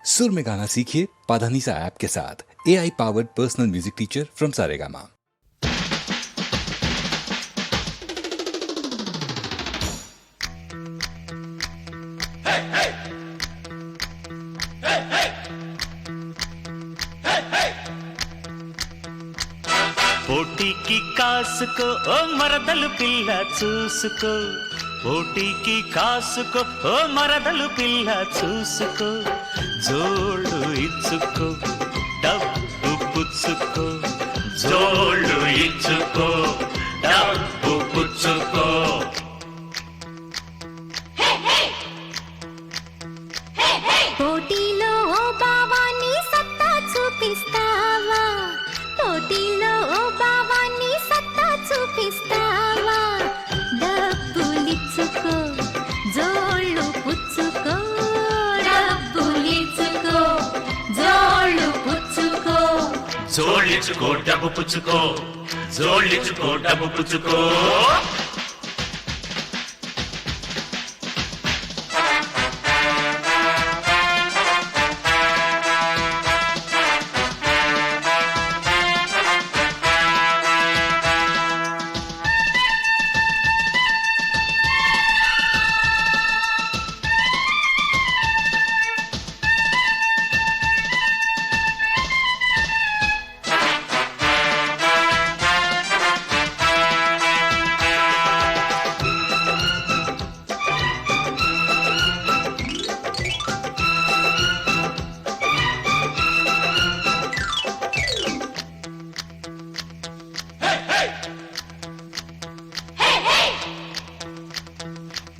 सुर में गाना सीखिए पाधानीसा ऐप के साथ। AI powered personal music teacher from Saregama. పోటీకి కాసుకో ఓ మరదలు పిల్ల చూసుకో, పోటీకి కాసుకో ఓ మరదలు పిల్ల చూసుకో, జోళ్ళు ఇచ్చుకో డబ్బు పుచ్చుకో, జోళ్ళు ఇచ్చుకో డబ్బు పుచ్చుకో. పోటీలో ఓ బావాన్ని సత్తా చూపిస్తావా, పోటీలో ఓ బావాన్ని సత్తా చూపిస్తావా, డబ్బులిచ్చుకో జోళ్ళు పుచ్చుకో, డబ్బులిచ్చుకో జోళ్ళు పుచ్చుకో, జోళ్ళిచ్చుకో డబ్బు పుచ్చుకో, జోళ్ళిచ్చుకో డబ్బు పుచ్చుకో.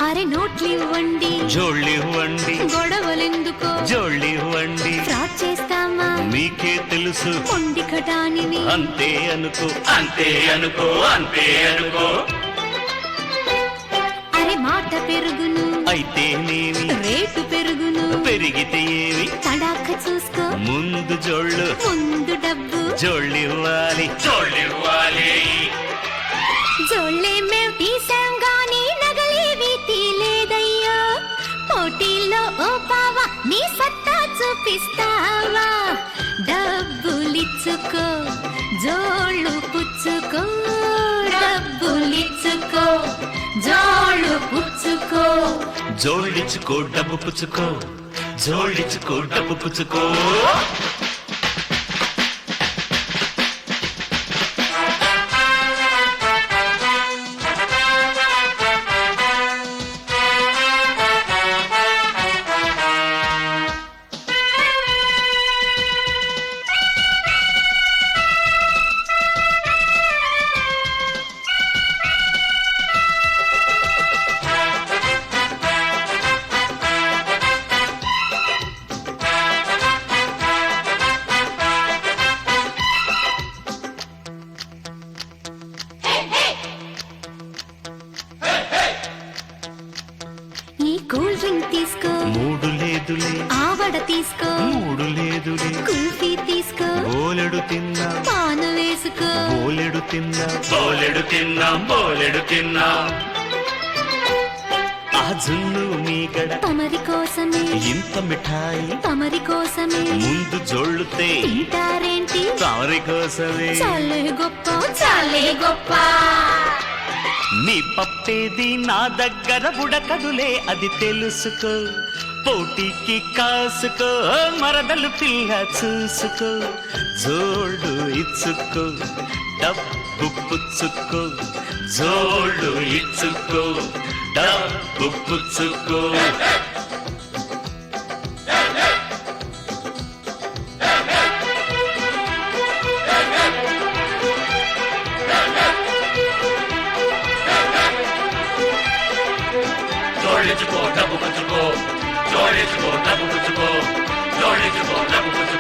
అరే నోట్లివ్వండి జోళ్ళివ్వండి గొడవలెందుకో, జోళ్ళివ్వండి ఫ్రాడ్ చేస్తామా మీకే తెలుసు మొండి కటానివి, అంతే అనుకో అంతే అనుకో అంతే అనుకో. అరే మాట పెరుగును అయితేనేమి రేటు పెరుగును, పెరిగితే ఏమి తడాక చూసుకో ముందు జోళ్ళు ముందు డబ్బు, జోళ్ళివ్వాలి జోళ్ళివ్వాలి. జోళ్ళే మేం తీసాం గాని నగలేవి తీలేదయ్యో, పోటీలో ఓ బావా నీ సత్తా చూపిస్తావా, డబ్బులిచ్చుకో జోళ్ళు పుచ్చుకో, డబ్బులిచ్చుకో జోళ్ళు పుచ్చుకో, జోళ్ళిచ్చుకో డబ్బు పుచ్చుకో, జోళ్ళిచ్చుకో డబ్బు పుచ్చుకో. ఈ కూల్ డ్రింక్ తీసుకో మూడు లేదులే ఆవడ తీసుకో, మూడు లేదులే కుల్ఫీ తీసుకో బోలెడు తిన్నా పాను వేసుకో, బోలెడు తిన్నా బోలెడు తిన్నాం బోలెడు తిన్నాం. ఆ జున్ను మీగడ తమరి కోసమే ఇంత మిఠాయి తమరి కోసమే, ముందు జోళ్ళుతే తింటారేంటి తారి కోసమే. చాలే గొప్ప చాలే గొప్ప, నీ పప్పేది నా దగ్గర బుడకదులే అది తెలుసుకో, పోటీకి కాసుకో మరదలు పిల్ల చూసుకో, జోళ్ళు ఇచ్చుకో డబ్బు పుచ్చుకో, జోళ్ళు ఇచ్చుకో డబ్బు పుచ్చుకో. జోళ్ళిచ్చుకో డబ్బు పుచ్చుకో, జోళ్ళిచ్చుకో డబ్బు పుచ్చుకో, జోళ్ళిచ్చుకో డబ్బు పుచ్చుకో.